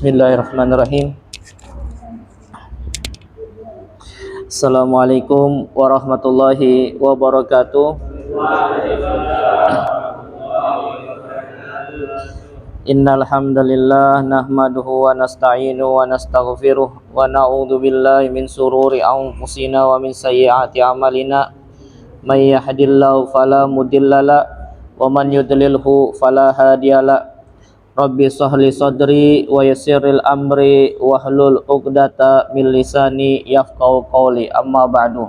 Bismillahirrahmanirrahim. Assalamualaikum warahmatullahi wabarakatuh. Innal hamdalillah nahmaduhu wa nasta'inu wa nastaghfiruh wa na'udzu billahi min sururi anfusina wa min sayyiati a'malina. May yahdihillahu fala mudhillalah wa man yudlilhu fala hadiyalah. Rabbi shrahli sadri wa yassiril amri wahlul 'uqdata min lisani yafqahu qawli, amma ba'du.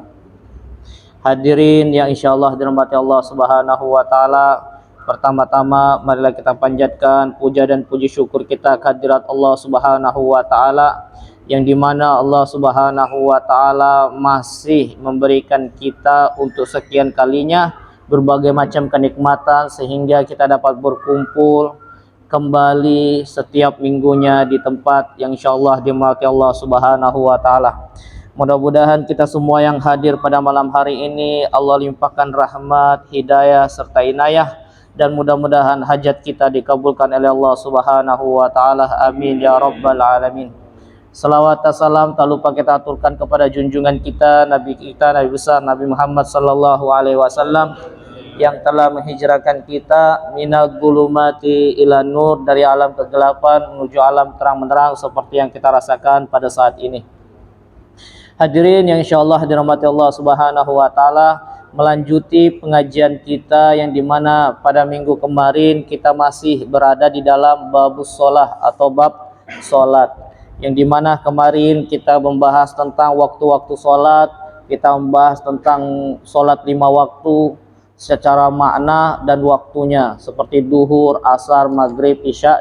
Hadirin yang insyaallah dirahmati Allah Subhanahu wa taala, pertama-tama marilah kita panjatkan puja dan puji syukur kita kehadirat Allah Subhanahu wa taala, yang dimana Allah Subhanahu wa taala masih memberikan kita untuk sekian kalinya berbagai macam kenikmatan sehingga kita dapat berkumpul kembali setiap minggunya di tempat yang insyaallah dimurati Allah Subhanahu wa taala. Mudah-mudahan kita semua yang hadir pada malam hari ini Allah limpahkan rahmat, hidayah serta inayah, dan mudah-mudahan hajat kita dikabulkan oleh Allah Subhanahu wa taala. Amin ya rabbal alamin. Salawat dan salam tak lupa kita aturkan kepada junjungan kita, Nabi besar Nabi Muhammad sallallahu alaihi wasallam, yang telah menghijrahkan kita minal gulumati ila nur, dari alam kegelapan menuju alam terang menerang seperti yang kita rasakan pada saat ini. Hadirin yang insyaallah dirahmati Allah Subhanahu wa taala, melanjuti pengajian kita yang dimana pada minggu kemarin kita masih berada di dalam babus sholah atau bab sholat, yang dimana kemarin kita membahas tentang waktu-waktu sholat, kita membahas tentang sholat 5 waktu secara makna dan waktunya, seperti duhur, asar, maghrib, isya,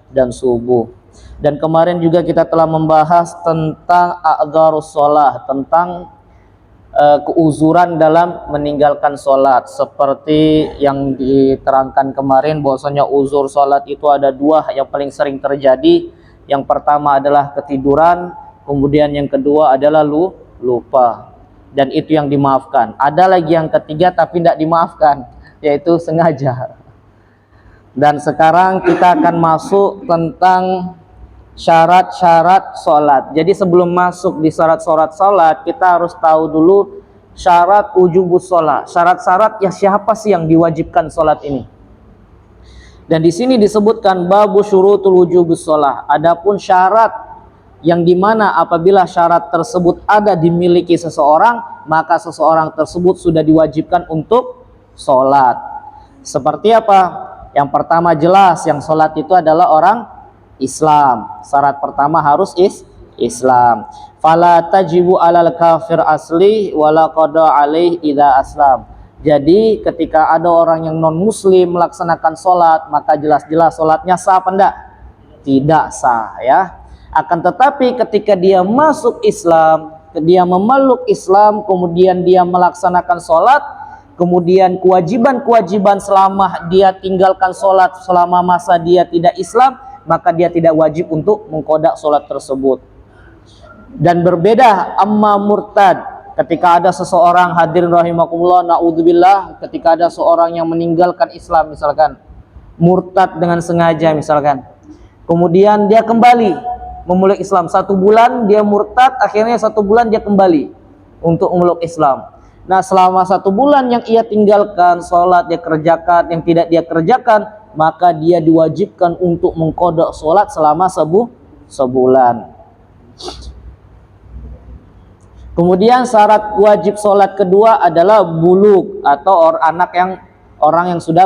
dan subuh. Dan kemarin juga kita telah membahas tentang a'dzarus sholah, tentang keuzuran dalam meninggalkan sholat, seperti yang diterangkan kemarin bahwasanya uzur sholat itu ada 2 yang paling sering terjadi. Yang pertama adalah ketiduran, kemudian yang kedua adalah lupa, dan itu yang dimaafkan. Ada lagi yang ketiga tapi tidak dimaafkan, yaitu sengaja. Dan sekarang kita akan masuk tentang syarat-syarat sholat. Jadi sebelum masuk di syarat-syarat sholat, kita harus tahu dulu syarat wujubus sholat. Syarat-syarat ya, siapa sih yang diwajibkan sholat ini? Dan di sini disebutkan babu syurutul wujubus sholat. Adapun syarat yang dimana apabila syarat tersebut ada dimiliki seseorang, maka seseorang tersebut sudah diwajibkan untuk sholat. Seperti apa? Yang pertama jelas, yang sholat itu adalah orang Islam. Syarat pertama harus Islam. Fala tajibu alal kafir asli wala qada alaih idza aslam. Jadi ketika ada orang yang non muslim melaksanakan sholat, maka jelas-jelas sholatnya sah apa enggak? Tidak sah, ya. Akan tetapi ketika dia masuk Islam, dia memeluk Islam, kemudian dia melaksanakan sholat, kemudian kewajiban-kewajiban selama dia tinggalkan sholat selama masa dia tidak Islam, maka dia tidak wajib untuk mengqada sholat tersebut. Dan berbeda amma murtad, ketika ada seseorang, hadirin rahimakumullah, na'udzubillah, ketika ada seorang yang meninggalkan Islam misalkan, murtad dengan sengaja misalkan, kemudian dia kembali memeluk Islam 1 bulan, dia murtad, akhirnya 1 bulan dia kembali untuk memeluk Islam. Nah, selama 1 bulan yang ia tinggalkan sholat dia kerjakan, yang tidak dia kerjakan, maka dia diwajibkan untuk mengqada sholat selama sebulan. Kemudian syarat wajib sholat kedua adalah bulug, atau orang yang sudah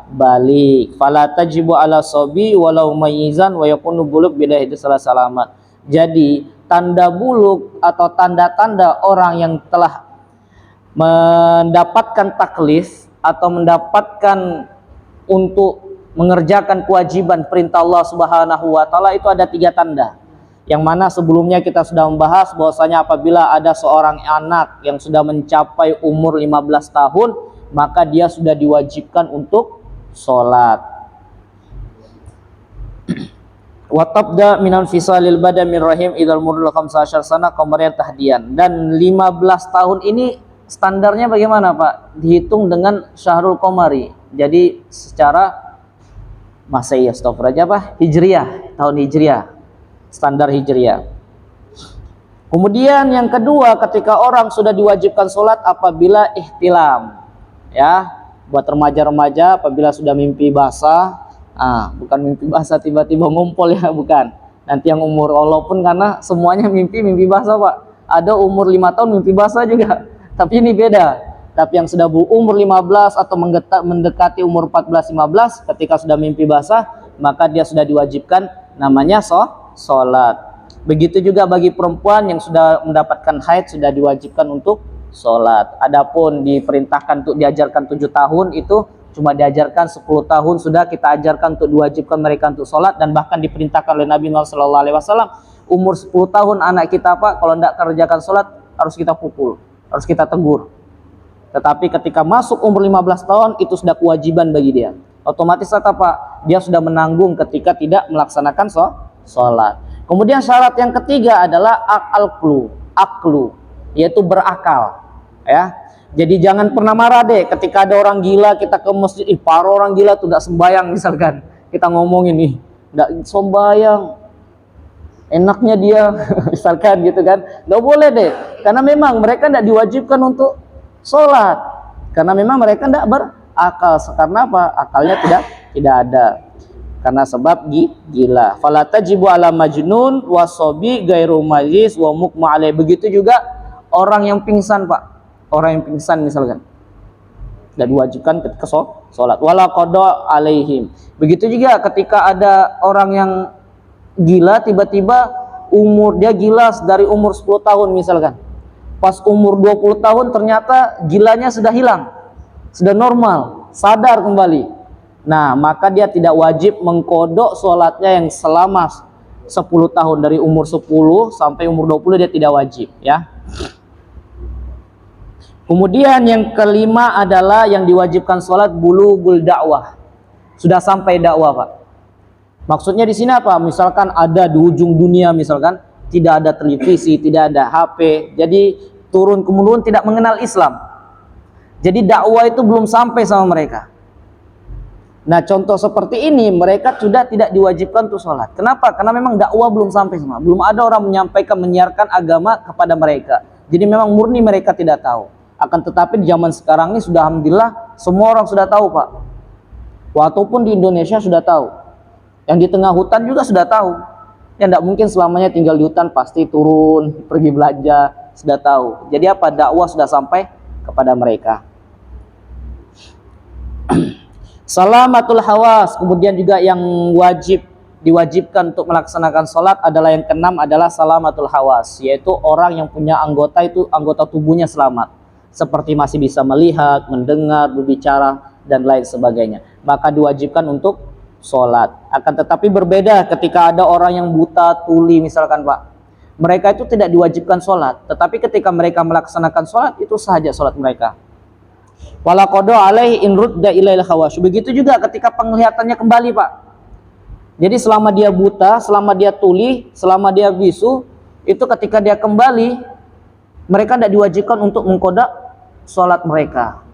balik. Fala tajibu ala sobi walau mayizan wa yakunu bulug bila salah salamat. Jadi tanda bulug atau tanda-tanda orang yang telah mendapatkan taklif atau mendapatkan untuk mengerjakan kewajiban perintah Allah Subhanahu wa taala, itu ada 3 tanda. Yang mana sebelumnya kita sudah membahas bahwasanya apabila ada seorang anak yang sudah mencapai umur 15 tahun, maka dia sudah diwajibkan untuk sholat. Wa tabda minan fisalil badan min rahim idal murul 15 sana qamariyan tahdian. Dan 15 tahun ini standarnya bagaimana, Pak? Dihitung dengan syahrul qamari. Jadi secara Masehi, astagfirullah, apa? Hijriyah, tahun Hijriyah. standar Hijriah. Kemudian yang kedua, ketika orang sudah diwajibkan sholat apabila ihtilam, ya, buat remaja-remaja apabila sudah mimpi basah, bukan mimpi basah tiba-tiba ngumpul ya, bukan. Nanti yang umur, walaupun karena semuanya mimpi basah Pak, ada umur 5 tahun mimpi basah juga, tapi ini beda. Tapi yang sudah umur 15 atau mendekati umur 14-15, ketika sudah mimpi basah, maka dia sudah diwajibkan namanya sholat. Begitu juga bagi perempuan yang sudah mendapatkan haid sudah diwajibkan untuk sholat. Adapun diperintahkan untuk diajarkan 7 tahun, itu cuma diajarkan 10 tahun sudah kita ajarkan untuk diwajibkan mereka untuk sholat. Dan bahkan diperintahkan oleh Nabi Muhammad SAW, umur 10 tahun anak kita Pak, kalau tidak kerjakan sholat harus kita pukul, harus kita tegur. Tetapi ketika masuk umur 15 tahun itu sudah kewajiban bagi dia. Otomatis apa Pak? Dia sudah menanggung ketika tidak melaksanakan sholat. Kemudian syarat yang ketiga adalah aklu, yaitu berakal, ya. Jadi jangan pernah marah deh ketika ada orang gila kita ke masjid, para orang gila tuh tidak sembayang misalkan. Kita ngomongin nih, tidak sembayang, enaknya dia misalkan gitu kan. Nggak boleh deh, karena memang mereka tidak diwajibkan untuk sholat, karena memang mereka tidak berakal. Karena apa? Akalnya tidak ada. Karena sebab gila. Fala tajibu ala majnun wasobi gairu majlis wa mukma alaih. Begitu juga orang yang pingsan Pak. Orang yang pingsan misalkan tidak diwajibkan ketika sholat. Wala qada alaihim. Begitu juga ketika ada orang yang gila, tiba-tiba umur dia gila dari umur 10 tahun misalkan. Pas umur 20 tahun ternyata gilanya sudah hilang. Sudah normal, sadar kembali. Nah, maka dia tidak wajib mengkodok sholatnya yang selama 10 tahun, dari umur 10 sampai umur 20 dia tidak wajib, ya. Kemudian yang kelima adalah yang diwajibkan sholat bulughul dakwah. Sudah sampai dakwah Pak. Maksudnya di sini apa? Misalkan ada di ujung dunia misalkan, tidak ada televisi, tidak ada HP, jadi turun kemudian tidak mengenal Islam. Jadi dakwah itu belum sampai sama mereka. Nah, contoh seperti ini mereka sudah tidak diwajibkan untuk sholat. Kenapa? Karena memang dakwah belum sampai semua. Belum ada orang menyampaikan, menyiarkan agama kepada mereka. Jadi memang murni mereka tidak tahu. Akan tetapi di zaman sekarang ini sudah alhamdulillah semua orang sudah tahu Pak. Walaupun di Indonesia sudah tahu. Yang di tengah hutan juga sudah tahu. Yang tidak mungkin selamanya tinggal di hutan, pasti turun, pergi belanja, sudah tahu. Jadi apa? Dakwah sudah sampai kepada mereka. Salamatul hawas. Kemudian juga yang diwajibkan untuk melaksanakan sholat adalah yang keenam adalah salamatul hawas, yaitu orang yang punya anggota tubuhnya selamat, seperti masih bisa melihat, mendengar, berbicara dan lain sebagainya, maka diwajibkan untuk sholat. Akan tetapi berbeda ketika ada orang yang buta tuli misalkan Pak, mereka itu tidak diwajibkan sholat, tetapi ketika mereka melaksanakan sholat itu sahaja sholat mereka. Wala qada alaihi in rudda ilail khawash. Begitu juga ketika penglihatannya kembali Pak. Jadi selama dia buta, selama dia tuli, selama dia bisu, itu ketika dia kembali mereka tidak diwajibkan untuk mengqada sholat mereka.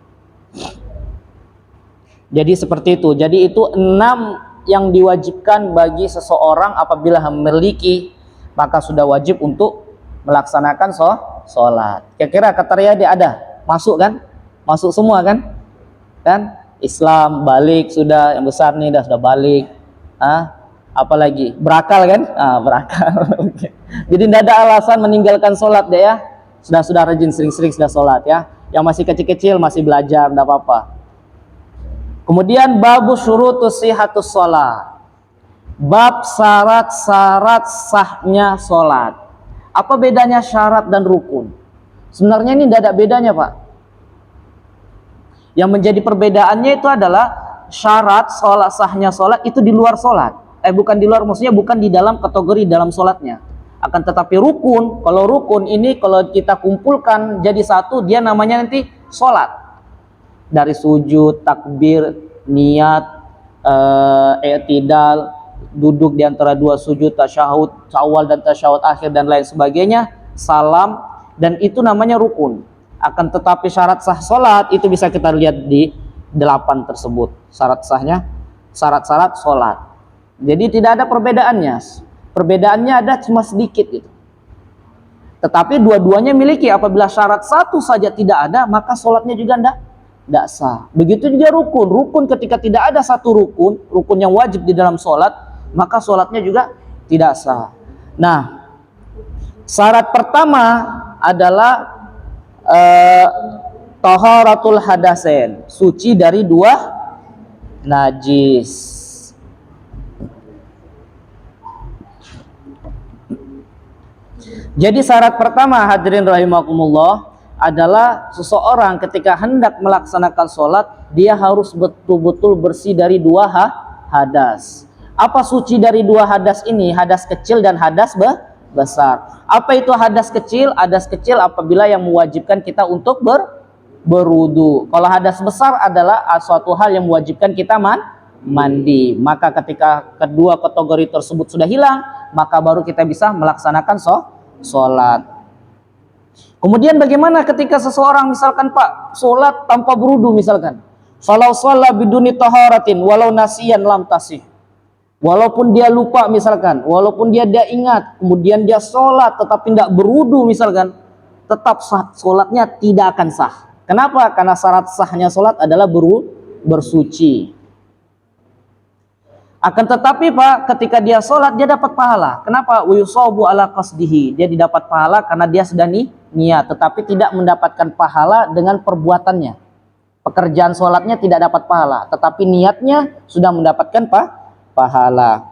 Jadi seperti itu. Jadi itu 6 yang diwajibkan bagi seseorang apabila memiliki, maka sudah wajib untuk melaksanakan sholat. Kira-kira kriteria dia ada? Masuk kan? Masuk semua kan? Kan? Islam, balik sudah, yang besar nih sudah balik. Apalagi? Berakal kan? Berakal. Jadi tidak ada alasan meninggalkan sholat deh ya. Sudah rajin, sering-sering sudah sholat ya. Yang masih kecil-kecil masih belajar, tidak apa-apa. Kemudian babu syurutus sihatus sholat. Bab syarat-syarat sahnya sholat. Apa bedanya syarat dan rukun? Sebenarnya ini tidak ada bedanya Pak. Yang menjadi perbedaannya itu adalah syarat sahnya sholat itu di luar sholat. Bukan di luar, maksudnya bukan di dalam kategori dalam sholatnya. Akan tetapi rukun, kalau rukun ini kalau kita kumpulkan jadi satu, dia namanya nanti sholat. Dari sujud, takbir, niat, i'tidal, duduk di antara dua sujud, tasyahud awal dan tasyahud akhir dan lain sebagainya, salam, dan itu namanya rukun. Akan tetapi syarat sah sholat itu bisa kita lihat di 8 tersebut. Syarat sahnya, syarat-syarat sholat. Jadi tidak ada perbedaannya. Perbedaannya ada cuma sedikit gitu. Tetapi dua-duanya miliki. Apabila syarat satu saja tidak ada, maka sholatnya juga tidak sah. Begitu juga rukun. Rukun ketika tidak ada satu rukun yang wajib di dalam sholat, maka sholatnya juga tidak sah. Nah, syarat pertama adalah taharatul hadasen, suci dari dua najis. Jadi syarat pertama hadirin rahimakumullah adalah seseorang ketika hendak melaksanakan sholat, dia harus betul-betul bersih dari dua hadas. Apa suci dari dua hadas ini? Hadas kecil dan hadas besar. Apa itu hadas kecil? Hadas kecil apabila yang mewajibkan kita untuk berwudu. Kalau hadas besar adalah suatu hal yang mewajibkan kita mandi. Maka ketika kedua kategori tersebut sudah hilang, maka baru kita bisa melaksanakan sholat. Kemudian bagaimana ketika seseorang misalkan Pak sholat tanpa berwudu misalkan, falau shalla biduni taharatin walau nasiyan lam tasih. Walaupun dia lupa misalkan, walaupun dia tidak ingat, kemudian dia sholat tetapi tidak berwudu misalkan, tetap sholatnya tidak akan sah. Kenapa? Karena syarat sahnya sholat adalah bersuci. Akan tetapi Pak, ketika dia sholat dia dapat pahala. Kenapa? Wayusabu ala qasdihi. Dia didapat pahala karena dia sudah niat, tetapi tidak mendapatkan pahala dengan perbuatannya. Pekerjaan sholatnya tidak dapat pahala, tetapi niatnya sudah mendapatkan pahala.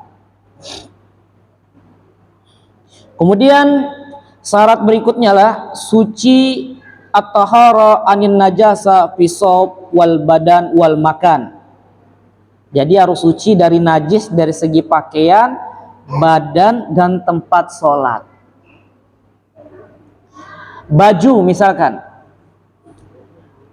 Kemudian syarat berikutnya lah suci at-tahara anin najasa fi shaub wal badan wal makan. Jadi harus suci dari najis dari segi pakaian, badan, dan tempat sholat. Baju misalkan.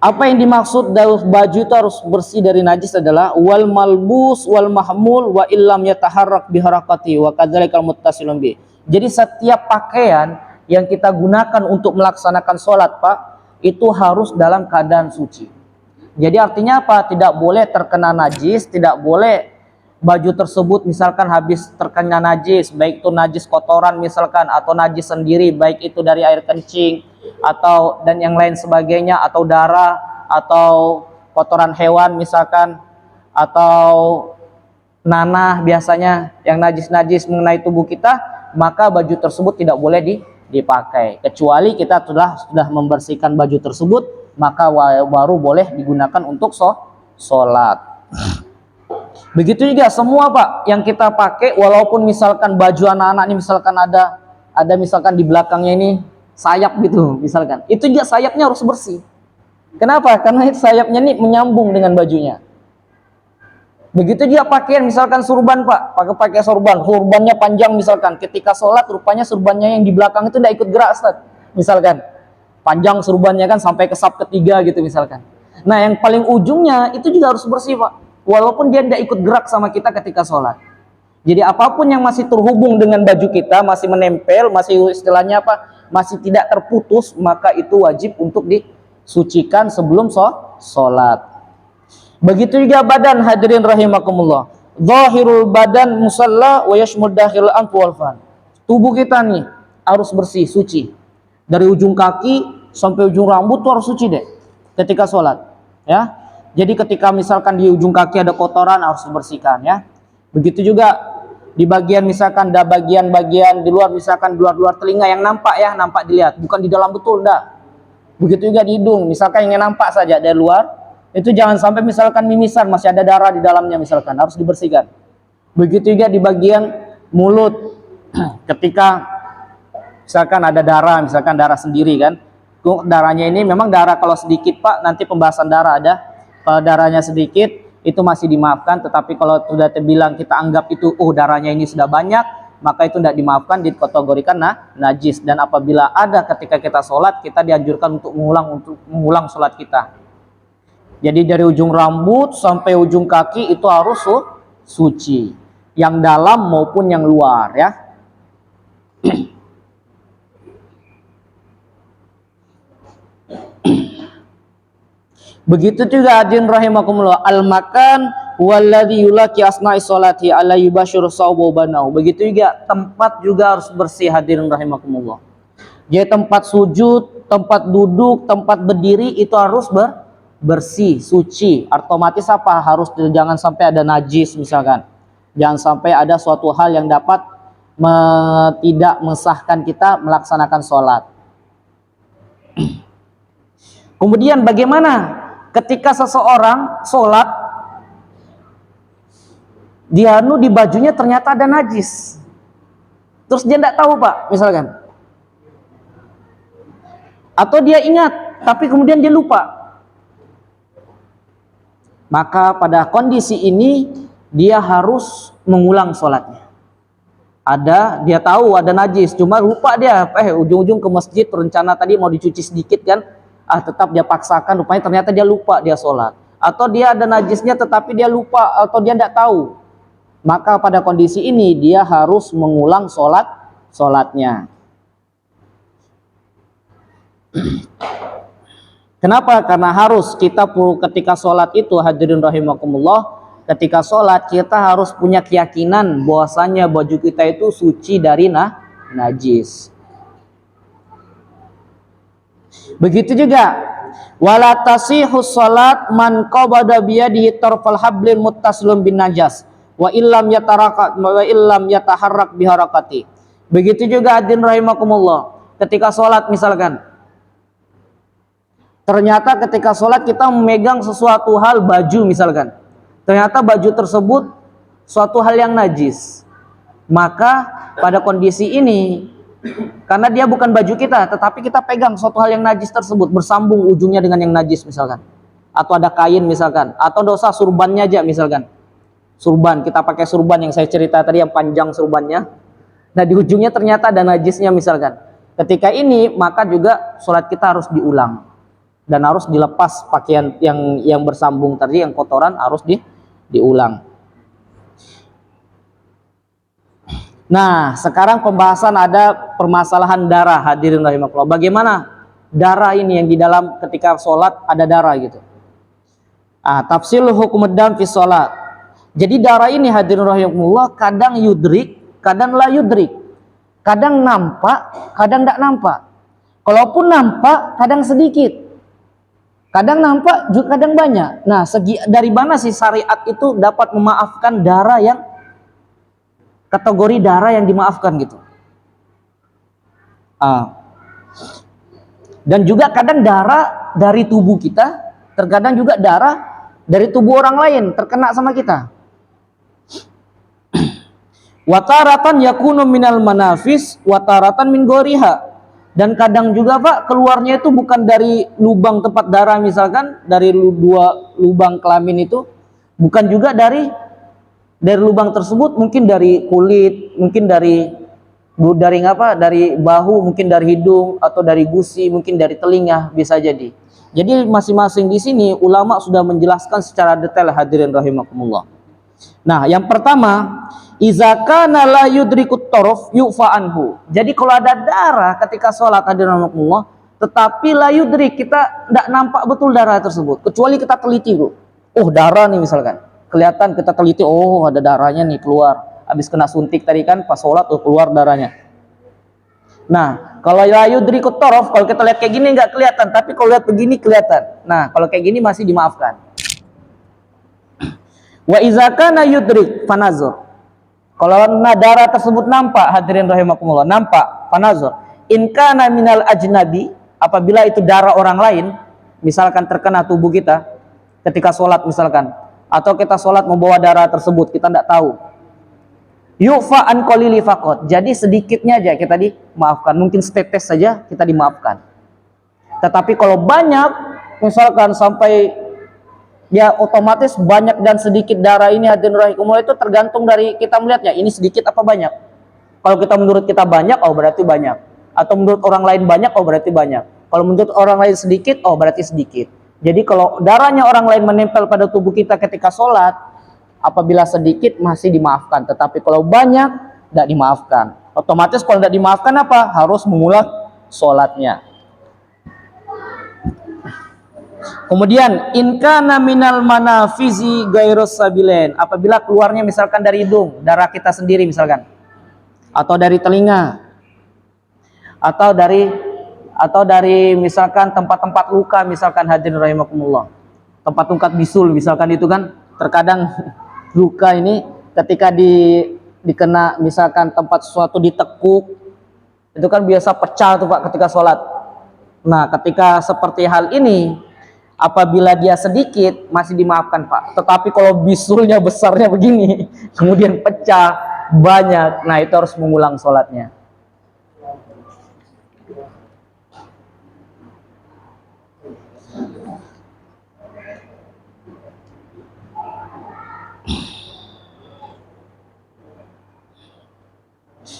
Apa yang dimaksud dari baju itu harus bersih dari najis adalah wal malbus wal mahmul wa illam yataharrak biharakati wa kadzalikal muttasilun bi. Jadi setiap pakaian yang kita gunakan untuk melaksanakan sholat Pak, itu harus dalam keadaan suci. Jadi artinya apa? Tidak boleh terkena najis, tidak boleh baju tersebut misalkan habis terkena najis, baik itu najis kotoran misalkan atau najis sendiri, baik itu dari air kencing atau dan yang lain sebagainya, atau darah atau kotoran hewan misalkan, atau nanah biasanya yang najis-najis mengenai tubuh kita, maka baju tersebut tidak boleh dipakai kecuali kita sudah membersihkan baju tersebut, maka baru boleh digunakan untuk sholat. Begitu juga semua Pak yang kita pakai, walaupun misalkan baju anak-anak ini misalkan ada misalkan di belakangnya ini sayap gitu misalkan, itu juga sayapnya harus bersih. Kenapa? Karena sayapnya ini menyambung dengan bajunya. Begitu juga pakaian misalkan surban Pak, pakai surbannya panjang misalkan, ketika sholat rupanya surbannya yang di belakang itu tidak ikut gerak Ustaz, misalkan panjang surbannya kan sampai ke saf ketiga gitu misalkan. Nah yang paling ujungnya itu juga harus bersih Pak, walaupun dia tidak ikut gerak sama kita ketika sholat. Jadi apapun yang masih terhubung dengan baju kita, masih menempel, masih istilahnya apa, masih tidak terputus, maka itu wajib untuk disucikan sebelum sholat. Begitu juga badan hadirin rahimakumullah. Zahirul badan musalla wa yashmud dakhil anf wal fan. Tubuh kita nih harus bersih, suci. Dari ujung kaki sampai ujung rambut tuh harus suci deh ketika sholat ya. Jadi ketika misalkan di ujung kaki ada kotoran harus dibersihkan ya. Begitu juga di bagian misalkan ada bagian-bagian di luar, misalkan di luar telinga yang nampak ya, nampak dilihat, bukan di dalam betul enggak. Begitu juga di hidung misalkan yang nampak saja dari luar, itu jangan sampai misalkan mimisan masih ada darah di dalamnya misalkan, harus dibersihkan. Begitu juga di bagian mulut ketika misalkan ada darah, misalkan darah sendiri kan, darahnya ini memang darah kalau sedikit Pak, nanti pembahasan darah ada. Kalau darahnya sedikit itu masih dimaafkan, tetapi kalau sudah terbilang kita anggap itu darahnya ini sudah banyak, maka itu tidak dimaafkan, dikategorikan najis. Dan apabila ada ketika kita sholat, kita dianjurkan untuk mengulang sholat kita. Jadi dari ujung rambut sampai ujung kaki itu harus suci, yang dalam maupun yang luar ya. Begitu juga hadirin rahimakumullah, al-makan Walladzi yulaqi asna'i sholati ala yubashiru sawbu banahu. Begitu juga tempat juga harus bersih, hadirin rahimakumullah. Jadi tempat sujud, tempat duduk, tempat berdiri itu harus bersih, suci. Otomatis apa? Harus jangan sampai ada najis misalkan. Jangan sampai ada suatu hal yang dapat tidak mensahkan kita melaksanakan sholat. Kemudian bagaimana ketika seseorang sholat, dia di bajunya ternyata ada najis, terus dia tidak tahu Pak, misalkan, atau dia ingat tapi kemudian dia lupa, maka pada kondisi ini dia harus mengulang sholatnya. Dia tahu ada najis, cuma lupa dia, ujung-ujung ke masjid, rencana tadi mau dicuci sedikit kan, tetap dia paksakan, rupanya ternyata dia lupa dia sholat, atau dia ada najisnya tetapi dia lupa atau dia tidak tahu. Maka pada kondisi ini dia harus mengulang sholatnya. Kenapa? Karena harus kita ketika sholat itu, hadirin rahimakumullah, ketika sholat kita harus punya keyakinan bahwasanya baju kita itu suci dari najis. Begitu juga wala tasihhu sholat man qabada biyadihi tarfal hablin muttasilun bin najas wa illam yataharrak biharakati. Begitu juga hadirin rahimakumullah, ketika sholat misalkan, ternyata ketika sholat kita memegang sesuatu hal, baju misalkan, ternyata baju tersebut suatu hal yang najis, maka pada kondisi ini, karena dia bukan baju kita, tetapi kita pegang suatu hal yang najis tersebut, bersambung ujungnya dengan yang najis misalkan, atau ada kain misalkan, atau dosa surbannya aja misalkan, surban, kita pakai surban yang saya cerita tadi yang panjang surbannya, nah di ujungnya ternyata ada najisnya misalkan. Ketika ini maka juga sholat kita harus diulang dan harus dilepas pakaian yang bersambung tadi, yang kotoran harus diulang. Nah, sekarang pembahasan ada permasalahan darah, hadirin rahimakumullah. Bagaimana darah ini yang di dalam ketika sholat ada darah gitu. Tafsil hukum dam fi sholat. Jadi darah ini, hadirin rahimakumullah, kadang yudrik, kadang la yudrik. Kadang nampak, kadang tidak nampak. Kalaupun nampak, kadang sedikit. Kadang nampak, juga kadang banyak. Nah, dari mana sih syariat itu dapat memaafkan darah yang kategori darah yang dimaafkan gitu? Dan juga kadang darah dari tubuh kita, terkadang juga darah dari tubuh orang lain terkena sama kita. Wataratan yakunu minal manafis, wataratan min goriha. Dan kadang juga Pak, keluarnya itu bukan dari lubang tempat darah misalkan, dari dua lubang kelamin itu, bukan juga dari lubang tersebut, mungkin dari kulit, mungkin dari bahu, mungkin dari hidung, atau dari gusi, mungkin dari telinga, bisa jadi. Jadi masing-masing di sini ulama sudah menjelaskan secara detail, hadirin rahimakumullah. Nah, yang pertama, iza kana la yudrikut taraf yu'fa anhu. Jadi kalau ada darah ketika sholat, hadirin rahimakumullah, tetapi la yudrik, kita tidak nampak betul darah tersebut, kecuali kita teliti dulu. Oh, darah nih misalkan, kelihatan, kita teliti, oh ada darahnya nih keluar, habis kena suntik tadi kan pas sholat, oh keluar darahnya. Nah, kalau la yudrikut taraf, kalau kita lihat kayak gini nggak kelihatan, tapi kalau lihat begini kelihatan. Nah, kalau kayak gini masih dimaafkan. Wa iza kana yudrik fanazur. Kalau darah tersebut nampak, hadirin rahimakumullah, nampak, fanazur. In kana minal ajnabi, apabila itu darah orang lain, misalkan terkena tubuh kita ketika sholat misalkan, atau kita sholat membawa darah tersebut, kita tidak tahu. Yu'fa an qalili faqat. Jadi sedikitnya aja kita dimaafkan, mungkin setetes saja kita dimaafkan. Tetapi kalau banyak, misalkan sampai ya otomatis banyak dan sedikit darah ini, hadirin rahimakumullah, itu tergantung dari kita melihatnya, ini sedikit apa banyak. Kalau kita menurut kita banyak, oh berarti banyak. Atau menurut orang lain banyak, oh berarti banyak. Kalau menurut orang lain sedikit, oh berarti sedikit. Jadi kalau darahnya orang lain menempel pada tubuh kita ketika sholat, apabila sedikit masih dimaafkan. Tetapi kalau banyak, tidak dimaafkan. Otomatis kalau tidak dimaafkan apa? Harus mengulang sholatnya. Kemudian in kana minal manafizi gairos sabilen, apabila keluarnya misalkan dari hidung, darah kita sendiri misalkan, atau dari telinga, atau dari misalkan tempat-tempat luka, misalkan hadirin rahimakumullah, tempat luka bisul misalkan, itu kan terkadang luka ini ketika dikena misalkan tempat sesuatu ditekuk, itu kan biasa pecah tuh Pak ketika sholat. Nah ketika seperti hal ini, apabila dia sedikit masih dimaafkan Pak, tetapi kalau bisulnya besarnya begini kemudian pecah banyak, nah itu harus mengulang sholatnya.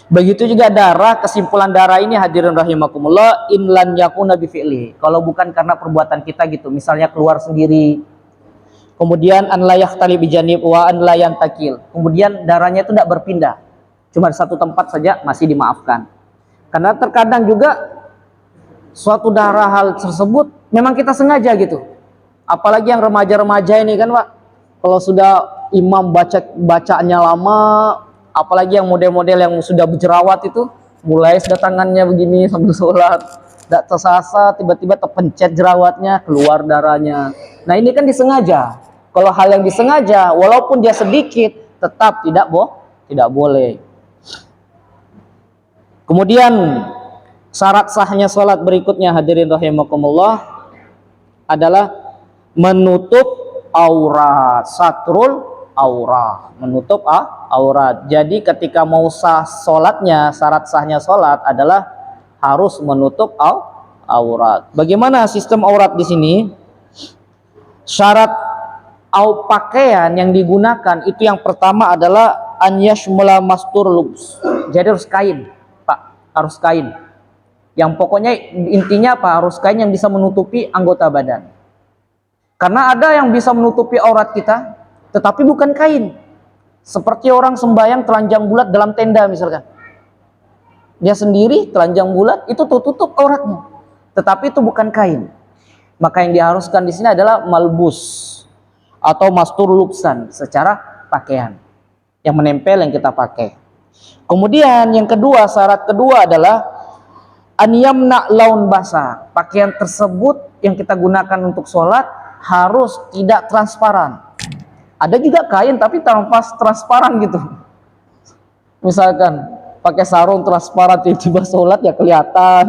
Begitu juga darah, kesimpulan darah ini hadirin rahimakumullah, inlan yakuna bifi'li, kalau bukan karena perbuatan kita gitu, misalnya keluar sendiri. Kemudian an la yahtali bijanib wa an la yantakil, kemudian darahnya itu tidak berpindah, cuma satu tempat saja, masih dimaafkan. Karena terkadang juga suatu darah hal tersebut memang kita sengaja gitu, apalagi yang remaja-remaja ini kan Pak, kalau sudah imam bacaannya lama, apalagi yang model-model yang sudah berjerawat itu, mulai sudah tangannya begini sambil sholat, tidak tersasa, tiba-tiba terpencet jerawatnya, keluar darahnya. Nah ini kan disengaja. Kalau hal yang disengaja, walaupun dia sedikit, tetap tidak boleh. Kemudian syarat sahnya sholat berikutnya hadirin rahimakumullah adalah menutup aurat, satrul aurat, menutup aurat. Jadi ketika mau sah sholatnya, syarat sahnya sholat adalah harus menutup aurat. Bagaimana sistem aurat di sini? Syarat pakaian yang digunakan itu yang pertama adalah an yashmula mastur lubs. Jadi harus kain, Pak, harus kain. Yang pokoknya intinya apa? Harus kain yang bisa menutupi anggota badan. Karena ada yang bisa menutupi aurat kita, tetapi bukan kain. Seperti orang sembahyang telanjang bulat dalam tenda misalkan. Dia sendiri telanjang bulat, itu tutup auratnya. Tetapi itu bukan kain. Maka yang diharuskan di sini adalah malbus atau mastur lubsan, secara pakaian yang menempel yang kita pakai. Kemudian yang kedua, syarat kedua adalah an yamna laun basah. Pakaian tersebut yang kita gunakan untuk sholat harus tidak transparan. Ada juga kain tapi tanpa transparan gitu. Misalkan pakai sarung transparan tiba-tiba sholat ya kelihatan.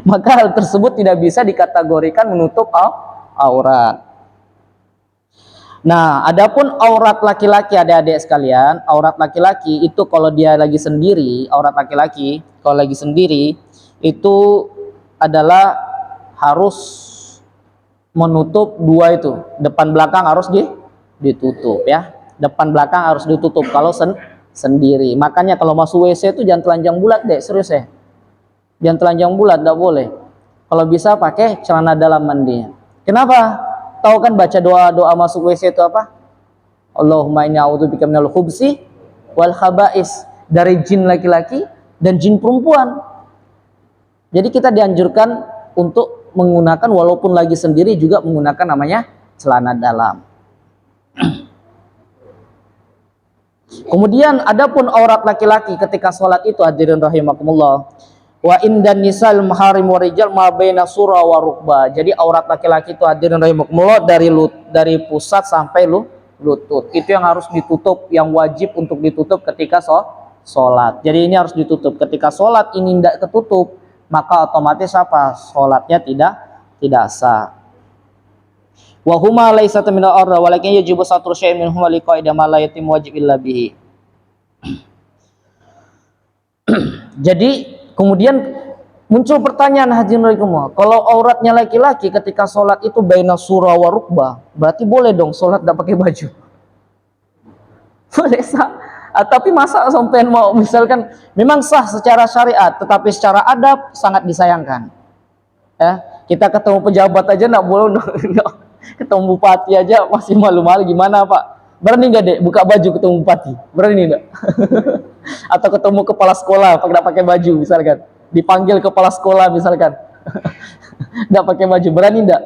Maka hal tersebut tidak bisa dikategorikan menutup aurat. Nah, adapun aurat laki-laki, adik-adik sekalian, aurat laki-laki itu kalau dia lagi sendiri, aurat laki-laki kalau lagi sendiri itu adalah harus menutup dua itu, depan belakang harus ditutup ya, depan belakang harus ditutup kalau sendiri. Makanya kalau masuk WC itu jangan telanjang bulat deh, serius ya, jangan telanjang bulat, tidak boleh. Kalau bisa pakai celana dalam mandi. Kenapa? Tahu kan baca doa masuk WC itu apa? Allahumma inni a'udzubika minal khubsi wal khaba'is, dari jin laki-laki dan jin perempuan. Jadi kita dianjurkan untuk menggunakan, walaupun lagi sendiri juga menggunakan namanya celana dalam. Kemudian adapun aurat laki-laki ketika sholat itu hadirin rahimakumullah, wa indan nisal maharim warijal ma baina surah wa rukbah. Jadi aurat laki-laki itu hadirin rahimakumullah dari pusat sampai lutut. Itu yang harus ditutup, yang wajib untuk ditutup ketika sholat. Jadi ini harus ditutup. Ketika sholat ini tidak ketutup, maka otomatis apa? Sholatnya tidak sah. Wa huma laysat min al-arra walakin yajibu satru syai'in minhuma liqaida ma la yatim wajib illa bihi. Jadi kemudian muncul pertanyaan hadirin rahimakumullah, kalau auratnya laki-laki ketika sholat itu baina surah wa rukbah, berarti boleh dong sholat tidak pakai baju? Boleh sah. Tapi masa sampai mau misalkan memang sah secara syariat, tetapi secara adab sangat disayangkan. Ya, kita ketemu pejabat aja nggak boleh, ketemu bupati aja masih malu-malu, gimana Pak? Berani nggak dek buka baju ketemu bupati? Berani nggak? Atau ketemu kepala sekolah nggak pakai baju misalkan, dipanggil kepala sekolah misalkan, Nggak pakai baju, berani nggak?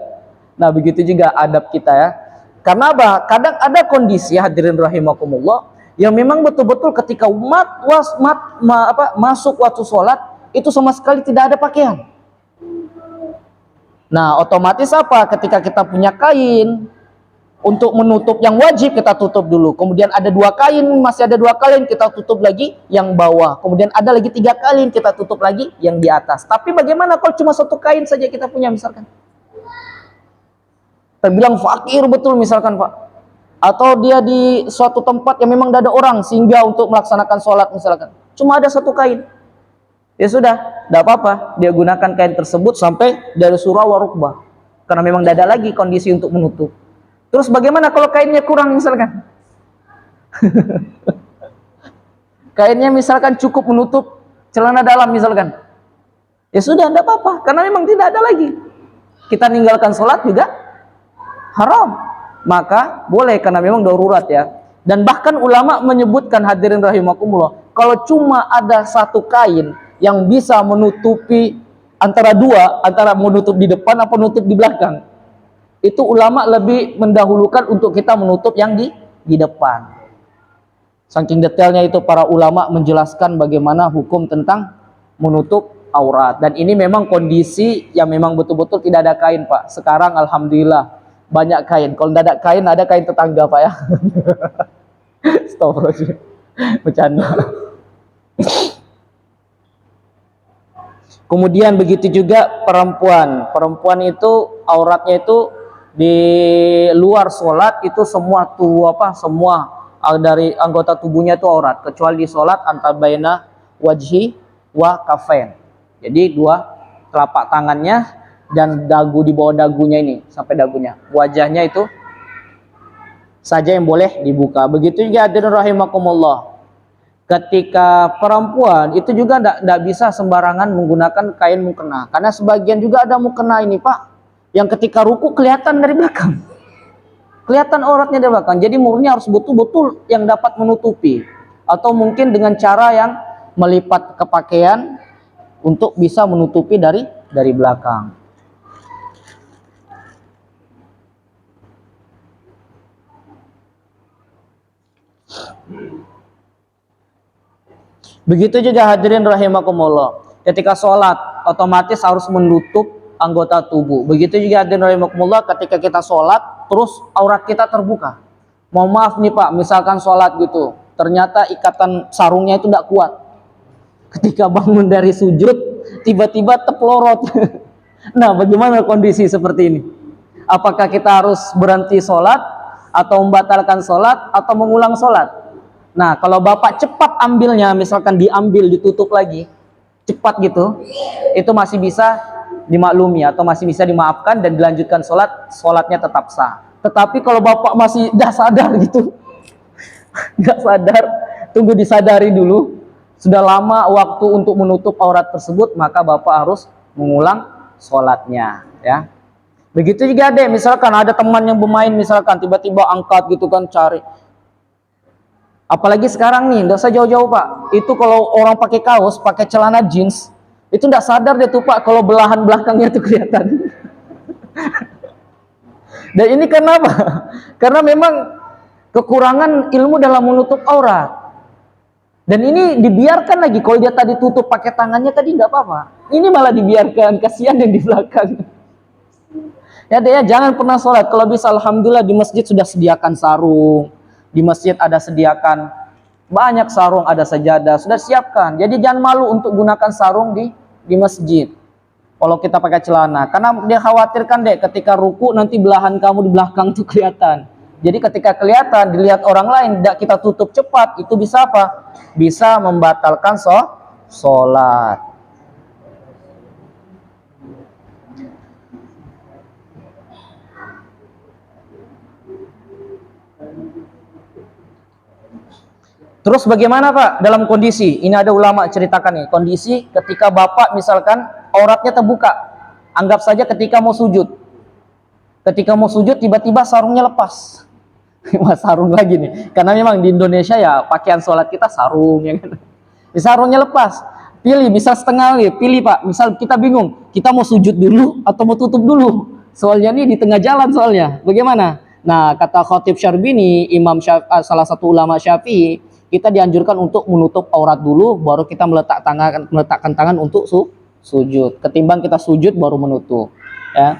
Nah, begitu juga adab kita ya. Karena apa? Kadang ada kondisi hadirin rahimakumullah yang memang betul-betul ketika masuk waktu sholat itu sama sekali tidak ada pakaian. Nah, otomatis apa? Ketika kita punya kain untuk menutup yang wajib kita tutup dulu. Kemudian ada 2 kain, masih ada 2 kain kita tutup lagi yang bawah. Kemudian ada lagi 3 kain kita tutup lagi yang di atas. Tapi bagaimana kalau cuma 1 kain saja kita punya misalkan? Terbilang fakir betul misalkan Pak. Atau dia di suatu tempat yang memang tidak ada orang sehingga untuk melaksanakan sholat misalkan. Cuma ada 1 kain. Ya sudah, tidak apa-apa. Dia gunakan kain tersebut sampai dari surah wa rukbah. Karena memang tidak ada lagi kondisi untuk menutup. Terus bagaimana kalau kainnya kurang misalkan? Kainnya misalkan cukup menutup celana dalam misalkan. Ya sudah, tidak apa-apa. Karena memang tidak ada lagi. Kita ninggalkan sholat juga haram. Maka boleh karena memang darurat ya. Dan bahkan ulama menyebutkan hadirin rahimakumullah, kalau cuma ada 1 kain yang bisa menutupi antara menutup di depan atau menutup di belakang, itu ulama lebih mendahulukan untuk kita menutup yang di depan. Saking detailnya itu para ulama menjelaskan bagaimana hukum tentang menutup aurat. Dan ini memang kondisi yang memang betul-betul tidak ada kain Pak. Sekarang alhamdulillah banyak kain. Kalau tidak ada kain tetangga Pak ya. Stop, bercanda. Kemudian begitu juga perempuan. Perempuan itu auratnya itu di luar sholat itu semua dari anggota tubuhnya itu aurat, kecuali di sholat antara baina wajhi wa kafain. Jadi 2 telapak tangannya dan dagu di bawah dagunya ini sampai dagunya. Wajahnya itu saja yang boleh dibuka. Begitu juga hadirin rahimakumullah. Ketika perempuan itu juga tidak bisa sembarangan menggunakan kain mukena, karena sebagian juga ada mukena ini Pak yang ketika ruku kelihatan dari belakang, kelihatan auratnya dari belakang. Jadi murni harus betul-betul yang dapat menutupi, atau mungkin dengan cara yang melipat ke pakaian untuk bisa menutupi dari belakang. Begitu juga hadirin rahimakumullah, ketika sholat otomatis harus menutup anggota tubuh. Begitu juga hadirin rahimakumullah, ketika kita sholat terus aurat kita terbuka. Mohon maaf nih Pak, misalkan sholat gitu, ternyata ikatan sarungnya itu tidak kuat. Ketika bangun dari sujud tiba-tiba teplorot. Nah, bagaimana kondisi seperti ini? Apakah kita harus berhenti sholat atau membatalkan sholat atau mengulang sholat? Nah, kalau Bapak cepat ambilnya, misalkan diambil, ditutup lagi, cepat gitu, itu masih bisa dimaklumi atau masih bisa dimaafkan dan dilanjutkan sholatnya tetap sah. Tetapi kalau Bapak masih dah sadar gitu, nggak sadar, tunggu disadari dulu, sudah lama waktu untuk menutup aurat tersebut, maka Bapak harus mengulang sholatnya ya. Begitu juga deh, misalkan ada teman yang bermain, misalkan tiba-tiba angkat gitu kan, cari. Apalagi sekarang nih, nggak usah jauh-jauh Pak. Itu kalau orang pakai kaos, pakai celana jeans, itu nggak sadar deh tuh Pak kalau belahan belakangnya itu kelihatan. Dan ini kenapa? Karena memang kekurangan ilmu dalam menutup aurat. Dan ini dibiarkan lagi, kalau dia tadi tutup pakai tangannya tadi nggak apa-apa. Ini malah dibiarkan, kasihan yang di belakang. Ya deh ya, jangan pernah sholat. Kalau bisa alhamdulillah di masjid sudah sediakan sarung. Di masjid ada sediakan banyak sarung, ada sajadah, sudah siapkan. Jadi jangan malu untuk gunakan sarung di masjid. Kalau kita pakai celana, karena dia khawatirkan deh ketika ruku nanti belahan kamu di belakang itu kelihatan. Jadi ketika kelihatan dilihat orang lain, tidak kita tutup cepat, itu bisa apa? Bisa membatalkan sholat. Terus bagaimana Pak dalam kondisi, ini ada ulama ceritakan nih, kondisi ketika Bapak misalkan auratnya terbuka, anggap saja ketika mau sujud. Ketika mau sujud tiba-tiba sarungnya lepas. Mas sarung lagi nih, karena memang di Indonesia ya pakaian sholat kita sarung ya kan. Sarungnya lepas, Pilih, misal setengah nih, pilih Pak. Misal kita bingung, kita mau sujud dulu atau mau tutup dulu. Soalnya nih di tengah jalan soalnya. Bagaimana? Nah, kata Khatib Syarbini, salah satu ulama Syafi'i, kita dianjurkan untuk menutup aurat dulu, baru kita meletakkan tangan untuk sujud. Ketimbang kita sujud baru menutup. Ya.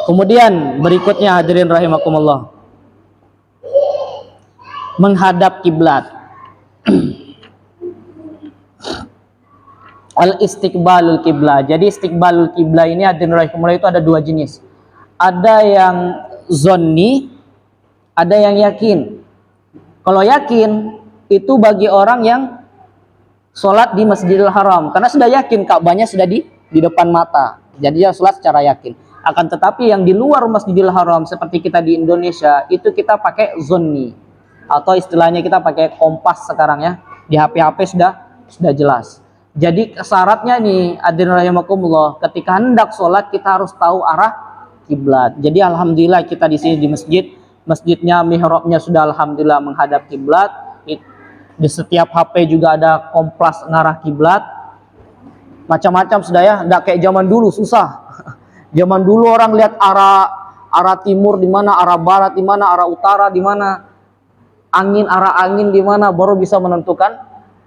Kemudian berikutnya hadirin rahimakumullah, menghadap kiblat. Al-istiqbalul kiblah. Jadi istiqbalul kiblah ini hadirin rahimakumullah itu ada dua jenis. Ada yang zonni, ada yang yakin. Kalau yakin itu bagi orang yang sholat di Masjidil Haram, karena sudah yakin Ka'bahnya sudah di depan mata. Jadi dia sholat secara yakin. Akan tetapi yang di luar Masjidil Haram seperti kita di Indonesia itu kita pakai zonni, atau istilahnya kita pakai kompas sekarang ya. Di HP-HP sudah jelas. Jadi syaratnya nih hadirin rahimakumullah, ketika hendak sholat kita harus tahu arah kiblat. Jadi alhamdulillah kita di sini di masjidnya mihrabnya sudah alhamdulillah menghadap kiblat. Di setiap HP juga ada kompas ngarah kiblat. Macam-macam sudah ya, enggak kayak zaman dulu susah. Zaman dulu orang lihat arah timur di mana, arah barat di mana, arah utara di mana, arah angin di mana, baru bisa menentukan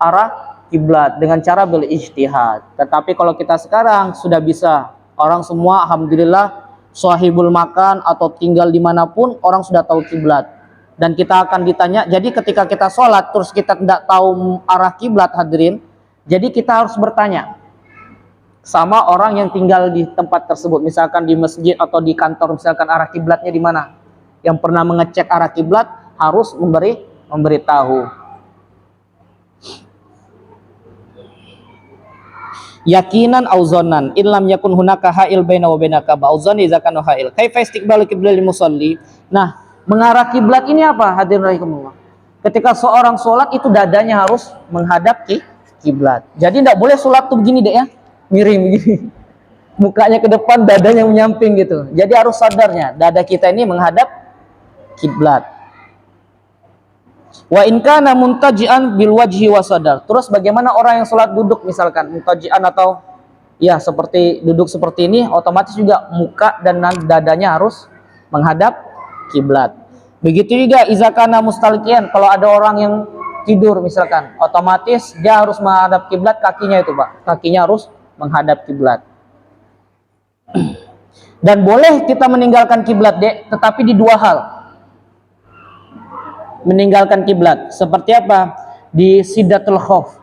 arah kiblat dengan cara berijtihad. Tetapi kalau kita sekarang sudah bisa, orang semua alhamdulillah sahibul makan atau tinggal dimanapun orang sudah tahu kiblat. Dan kita akan ditanya, jadi ketika kita sholat terus kita tidak tahu arah kiblat hadirin, jadi kita harus bertanya sama orang yang tinggal di tempat tersebut, misalkan di masjid atau di kantor, misalkan arah kiblatnya di mana, yang pernah mengecek arah kiblat harus memberitahu. Yakinan au zonnan illam yakun hunaka ha'il baina wa baina Ka'bah au zanni idza kana ha'il kaifa istiqbalu qiblal musalli. Nah, mengarah kiblat ini apa hadirin rahimakumullah? Ketika seorang sholat itu dadanya harus menghadap kiblat. Jadi tidak boleh sholat tuh begini deh ya, miring begini, mukanya ke depan, dadanya menyamping gitu. Jadi harus sadarnya dada kita ini menghadap kiblat. Wa in kana muntaji'an bil wajhi wa sadar. Terus bagaimana orang yang sholat duduk misalkan muntaji'an atau ya seperti duduk seperti ini, otomatis juga muka dan dadanya harus menghadap kiblat. Begitu juga iza kana mustalqiyan, kalau ada orang yang tidur misalkan, otomatis dia harus menghadap kiblat, kakinya itu Pak. Kakinya harus menghadap kiblat. Dan boleh kita meninggalkan kiblat dek, tetapi di dua hal. Meninggalkan kiblat seperti apa? Di Sidatul Khauf,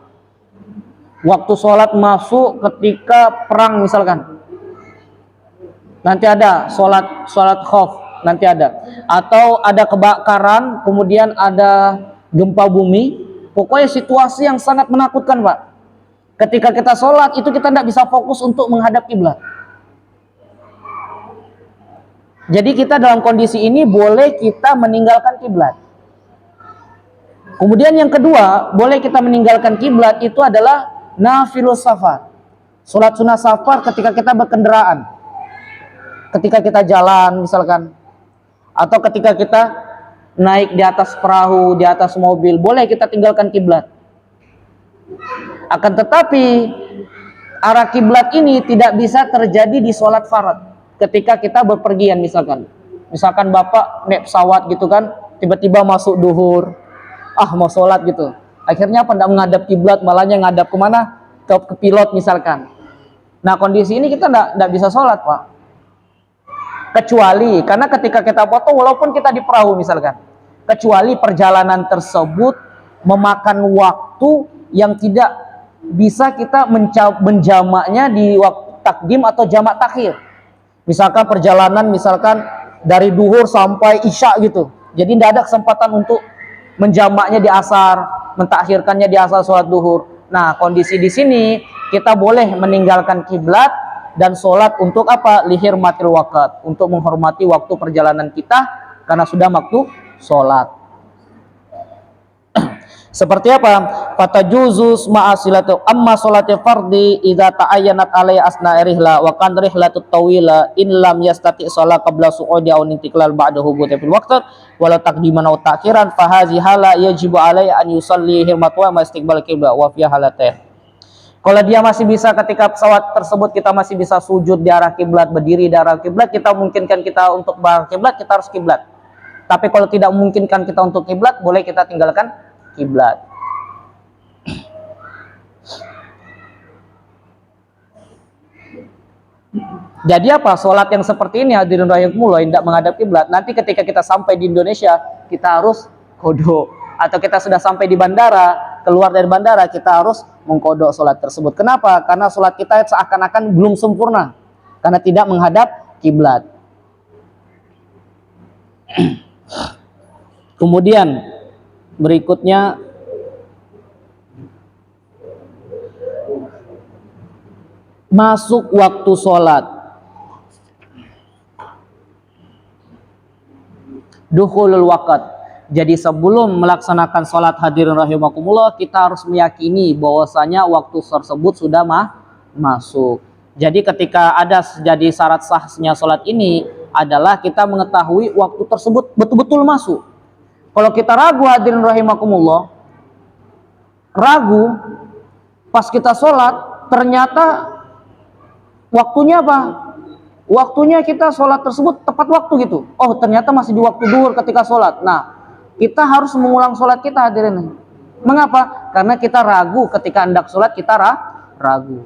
waktu sholat masuk ketika perang misalkan, nanti ada sholat khauf, nanti ada, atau ada kebakaran, kemudian ada gempa bumi, pokoknya situasi yang sangat menakutkan Pak. Ketika kita sholat itu kita tidak bisa fokus untuk menghadap kiblat. Jadi kita dalam kondisi ini boleh kita meninggalkan kiblat. Kemudian yang kedua, boleh kita meninggalkan kiblat itu adalah nafilus safar. Sholat sunnah safar ketika kita berkendaraan. Ketika kita jalan misalkan, atau ketika kita naik di atas perahu, di atas mobil, boleh kita tinggalkan kiblat. Akan tetapi arah kiblat ini tidak bisa terjadi di sholat farad. Ketika kita berpergian misalkan Bapak naik pesawat gitu kan, tiba-tiba masuk duhur, mau sholat gitu, akhirnya apa, tidak menghadap kiblat, malahnya ngadap kemana, ke pilot misalkan. Nah kondisi ini kita tidak bisa sholat Pak, kecuali karena ketika kita foto walaupun kita di perahu misalkan, kecuali perjalanan tersebut memakan waktu yang tidak bisa kita menjamaknya di waktu takdim atau jamak takhir. Misalkan perjalanan misalkan dari duhur sampai isya gitu, jadi tidak ada kesempatan untuk menjamaknya di asar, mentakhirkannya di asar sholat duhur. Nah kondisi di sini kita boleh meninggalkan kiblat dan sholat untuk apa? Lihirmatil waqt, untuk menghormati waktu perjalanan kita karena sudah waktu sholat. Seperti apa? Fatajuzus ma'asilatu amma sholati fardhi idza ta'ayyanat alai asna rihla wa kan rihlatut tawila in lam yastati shalat qabla su'udi aw intiqlal ba'dahu buta fil waqt wala taqdiman aw ta'khiran fa hadhihi hala yajibu alai an yusalli himmat wa istiqbal qibla wa fi halatain. Kalau dia masih bisa ketika pesawat tersebut kita masih bisa sujud di arah kiblat, berdiri di arah kiblat, kita memungkinkan kita untuk berarah kiblat, kita harus kiblat. Tapi kalau tidak memungkinkan kita untuk kiblat, boleh kita tinggalkan kiblat. Jadi apa? Sholat yang seperti ini hadirin rahimakumullah tidak menghadap kiblat. Nanti ketika kita sampai di Indonesia, kita harus kodok. Atau kita sudah sampai di bandara, keluar dari bandara, kita harus mengkodok sholat tersebut. Kenapa? Karena sholat kita seakan-akan belum sempurna, karena tidak menghadap kiblat. Kemudian berikutnya masuk waktu sholat. Dukhulul waqt. Jadi sebelum melaksanakan sholat hadirin rahimakumullah, kita harus meyakini bahwasanya waktu tersebut sudah masuk. Jadi ketika ada jadi syarat sahnya sholat ini adalah kita mengetahui waktu tersebut betul-betul masuk. Kalau kita ragu hadirin rahimakumullah, ragu pas kita sholat ternyata waktunya apa? Waktunya kita sholat tersebut tepat waktu gitu. Oh ternyata masih di waktu duhur ketika sholat. Nah kita harus mengulang sholat kita hadirin. Mengapa? Karena kita ragu ketika hendak sholat, kita ragu.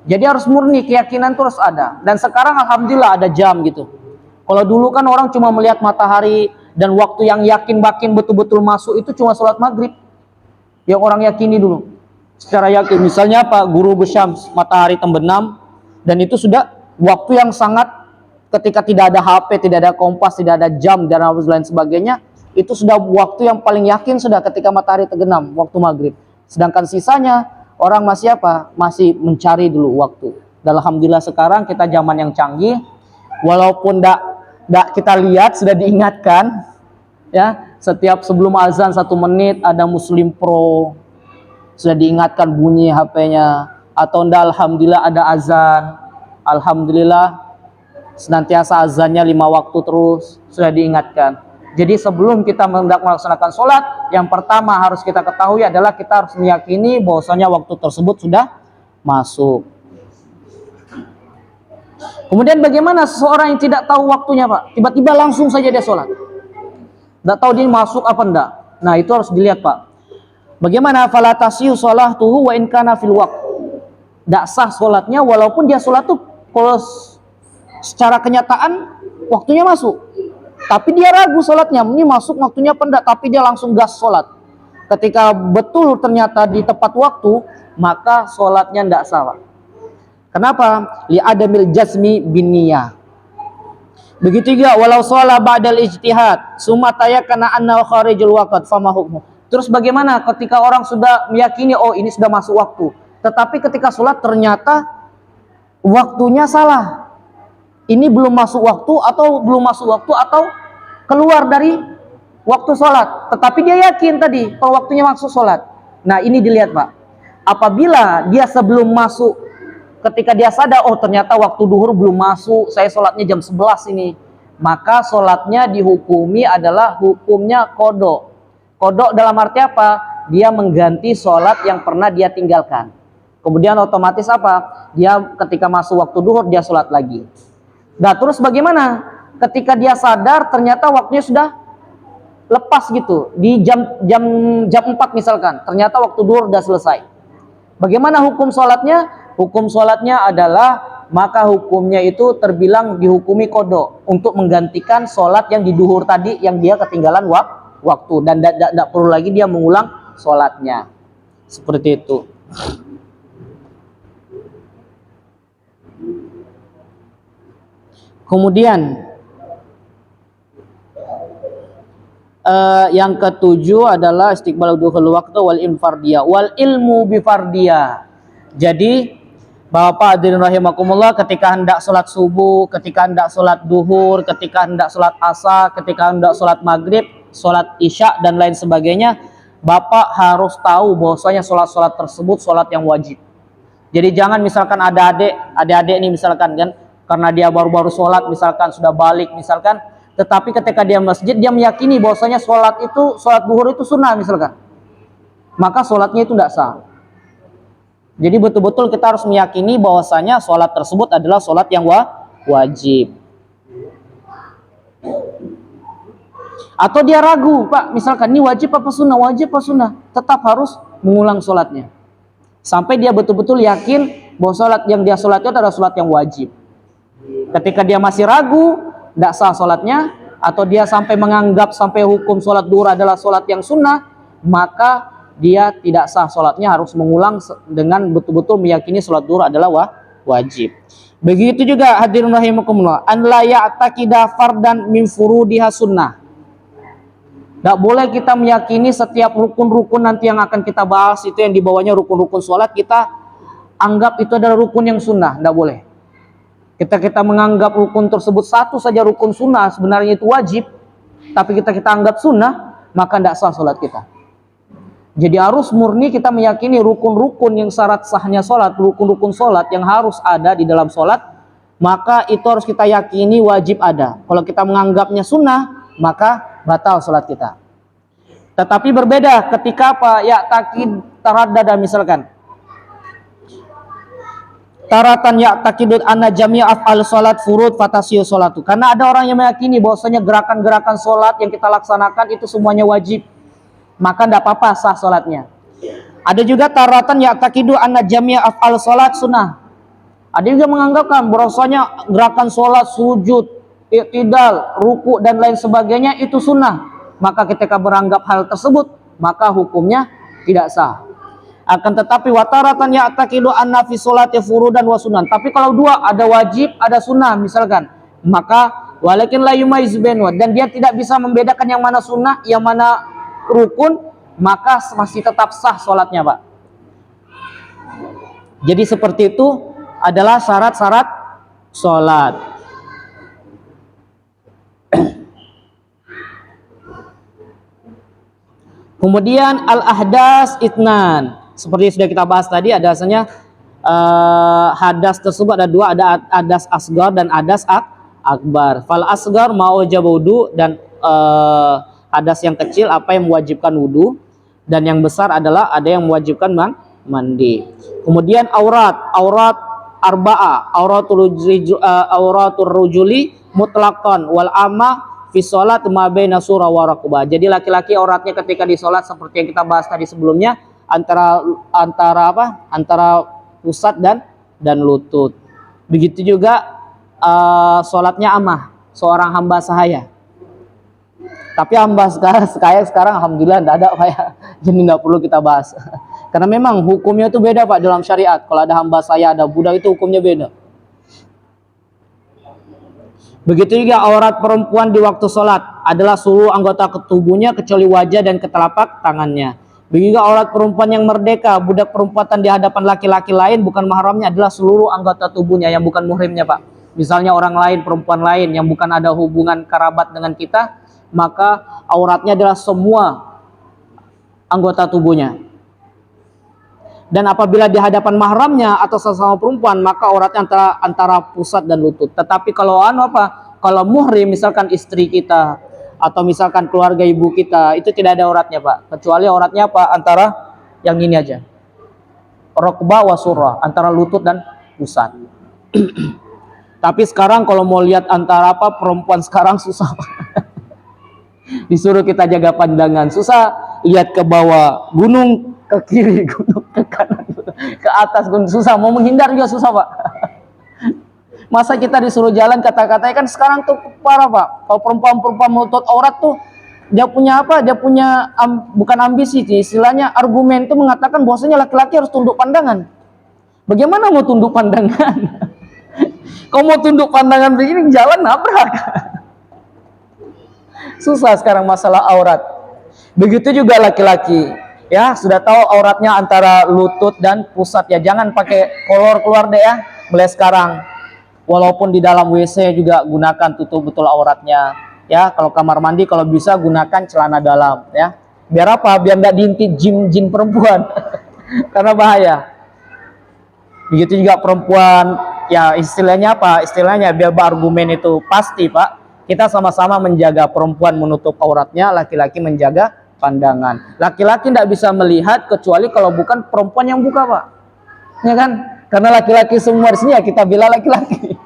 Jadi harus murni, keyakinan terus ada. Dan sekarang alhamdulillah ada jam gitu. Kalau dulu kan orang cuma melihat matahari, dan waktu yang yakin betul-betul masuk itu cuma sholat maghrib. Yang orang yakini dulu secara yakin. Misalnya apa? Guru bersyams, matahari terbenam, dan itu sudah waktu yang sangat, ketika tidak ada HP, tidak ada kompas, tidak ada jam dan lain sebagainya, itu sudah waktu yang paling yakin sudah ketika matahari terbenam, waktu maghrib. Sedangkan sisanya orang masih apa? Masih mencari dulu waktu. Dan alhamdulillah sekarang kita zaman yang canggih, walaupun tidak kita lihat sudah diingatkan, ya setiap sebelum azan 1 menit ada Muslim Pro, sudah diingatkan bunyi HP-nya. Atau ndak alhamdulillah ada azan, alhamdulillah senantiasa azannya 5 waktu terus, sudah diingatkan. Jadi sebelum kita hendak melaksanakan sholat, yang pertama harus kita ketahui adalah kita harus meyakini bahwasanya waktu tersebut sudah masuk. Kemudian bagaimana seseorang yang tidak tahu waktunya Pak? Tiba-tiba langsung saja dia sholat. Tidak tahu dia masuk apa enggak. Nah itu harus dilihat Pak. Bagaimana? Fala tasyihu sholatuhu wa in kana fil waqt. Tidak sah sholatnya walaupun dia sholat tuh kalau secara kenyataan waktunya masuk. Tapi dia ragu sholatnya, ini masuk waktunya apa enggak, tapi dia langsung gas sholat. Ketika betul ternyata di tepat waktu, maka sholatnya enggak salah. Kenapa? Li adamil jazmi bin niyah. Begitu juga walau sholat ba'dal ijtihad, summa tayakkana annahu kharijul waqt fama hukmu. Terus bagaimana ketika orang sudah meyakini oh ini sudah masuk waktu, tetapi ketika sholat ternyata waktunya salah. Ini belum masuk waktu atau keluar dari waktu sholat, tetapi dia yakin tadi kalau waktunya masuk sholat. Nah ini dilihat Pak, apabila dia sebelum masuk, ketika dia sadar oh ternyata waktu duhur belum masuk, saya sholatnya jam 11 ini, maka sholatnya dihukumi adalah hukumnya kodok. Kodok dalam arti apa? Dia mengganti sholat yang pernah dia tinggalkan. Kemudian otomatis apa? Dia ketika masuk waktu duhur dia sholat lagi. Nah terus bagaimana ketika dia sadar ternyata waktunya sudah lepas gitu di jam 4 misalkan, ternyata waktu duhur sudah selesai. Bagaimana hukum sholatnya? Hukum sholatnya adalah maka hukumnya itu terbilang dihukumi kodok untuk menggantikan sholat yang di duhur tadi yang dia ketinggalan waktu, dan tidak perlu lagi dia mengulang sholatnya. Seperti itu. Kemudian yang ketujuh adalah istiqbal dukhul waqtu wal infardiyah wal ilmu bifardiyah. Jadi Bapak hadirin rahimakumullah, ketika hendak sholat subuh, ketika hendak sholat duhur, ketika hendak sholat asar, ketika hendak sholat maghrib, sholat isya dan lain sebagainya, Bapak harus tahu bahwasanya sholat-sholat tersebut sholat yang wajib. Jadi jangan misalkan ada adik-adik ini misalkan kan, karena dia baru-baru sholat misalkan sudah balik misalkan, tetapi ketika dia masjid dia meyakini bahwasanya sholat duhur itu sunnah misalkan, maka sholatnya itu tidak sah. Jadi betul-betul kita harus meyakini bahwasanya sholat tersebut adalah sholat yang wajib. Atau dia ragu, Pak, misalkan ini wajib apa sunnah, tetap harus mengulang sholatnya sampai dia betul-betul yakin bahwa sholat yang dia sholat itu adalah sholat yang wajib. Ketika dia masih ragu, tidak sah sholatnya, atau dia sampai menganggap sampai hukum sholat duhur adalah sholat yang sunnah, maka dia tidak sah sholatnya, harus mengulang dengan betul-betul meyakini sholat duhur adalah wajib. Begitu juga hadirin rahimakumullah, an la ya'taqida fardan min furudiha sunnah. Tidak boleh kita meyakini setiap rukun-rukun nanti yang akan kita bahas itu yang dibawanya rukun-rukun sholat, kita anggap itu adalah rukun yang sunnah. Tidak boleh. Kita menganggap rukun tersebut satu saja rukun sunnah, sebenarnya itu wajib, tapi kita anggap sunnah, maka tidak sah sholat kita. Jadi harus murni kita meyakini rukun-rukun yang syarat sahnya sholat, rukun-rukun sholat yang harus ada di dalam sholat, maka itu harus kita yakini wajib ada. Kalau kita menganggapnya sunnah, maka batal sholat kita. Tetapi berbeda ketika apa? Ya takid taraddada misalkan. Taratan ya takidut anna jami' af'al sholat furud fatasiyu sholatu. Karena ada orang yang meyakini bahwasanya gerakan-gerakan sholat yang kita laksanakan itu semuanya wajib, maka tidak apa-apa sah sholatnya. Ada juga taratan ya takidu anna jami' af'al sholat sunnah. Ada juga menganggapkan bahwasanya gerakan sholat sujud, i'tidal, ruku dan lain sebagainya itu sunnah, maka ketika beranggap hal tersebut maka hukumnya tidak sah. Akan tetapi wataratan ya'taqidu anna fi sholati furudan wa sunan. Tapi kalau dua, ada wajib, ada sunnah misalkan, maka walakin la yumayyiz bainahuma, dan dia tidak bisa membedakan yang mana sunnah, yang mana rukun, maka masih tetap sah sholatnya, Pak. Jadi seperti itu adalah syarat-syarat sholat. Kemudian al-ahdas itnan, seperti yang sudah kita bahas tadi, adasnya hadas tersebut ada dua, ada hadas asgar dan hadas akbar. Fal asgar mau wudu, dan hadas yang kecil apa yang mewajibkan wudu, dan yang besar adalah ada yang mewajibkan mandi. Kemudian aurat arba'a, auratur rujuli mutlaqan wal amma fi sholat ma baina surah wa raqbah. Jadi laki-laki auratnya ketika di sholat seperti yang kita bahas tadi sebelumnya, antara pusat dan lutut. Begitu juga sholatnya amah, seorang hamba sahaya. Tapi hamba sekarang alhamdulillah tidak ada, Pak, ya. Jadi tidak perlu kita bahas. Karena memang hukumnya itu beda, Pak, dalam syariat. Kalau ada hamba sahaya, ada budak, itu hukumnya beda. Begitu juga aurat perempuan di waktu sholat adalah seluruh anggota tubuhnya kecuali wajah dan ketelapak tangannya. Begitu juga aurat perempuan yang merdeka, budak perempuan di hadapan laki-laki lain bukan mahramnya adalah seluruh anggota tubuhnya yang bukan muhrimnya, Pak. Misalnya orang lain, perempuan lain yang bukan ada hubungan kerabat dengan kita, maka auratnya adalah semua anggota tubuhnya. Dan apabila di hadapan mahramnya atau sesama perempuan, maka auratnya antara pusat dan lutut. Tetapi kalau kalau muhrim, misalkan istri kita atau misalkan keluarga ibu kita, itu tidak ada auratnya, Pak. Kecuali auratnya apa? Antara yang ini aja, rokbah wa surah, antara lutut dan pusat. Tapi sekarang kalau mau lihat antara perempuan sekarang susah, Pak. Disuruh kita jaga pandangan, susah. Lihat ke bawah, gunung ke kiri, gunung ke kanan, ke atas, gunung, susah. Mau menghindar juga susah, Pak. Masa kita disuruh jalan kata-katanya, kan sekarang tuh parah, Pak. Kalau perempuan menutup aurat tuh dia punya apa? Dia punya bukan ambisi sih, istilahnya argumen itu mengatakan bahwasanya laki-laki harus tunduk pandangan. Bagaimana mau tunduk pandangan? Kalau mau tunduk pandangan begini jalan nabrak. Susah sekarang masalah aurat. Begitu juga laki-laki, ya sudah tahu auratnya antara lutut dan pusat, ya jangan pakai kolor keluar deh ya, mulai sekarang. Walaupun di dalam WC juga gunakan tutup betul auratnya, ya. Kalau kamar mandi kalau bisa gunakan celana dalam, ya. Biar apa? Biar nggak diintip jin perempuan. Karena bahaya. Begitu juga perempuan, ya istilahnya apa? Istilahnya biar berargumen itu pasti, Pak. Kita sama-sama menjaga perempuan menutup auratnya, laki-laki menjaga pandangan. Laki-laki tidak bisa melihat kecuali kalau bukan perempuan yang buka, Pak. Ya kan? Karena laki-laki semua di sini ya kita bilang laki-laki.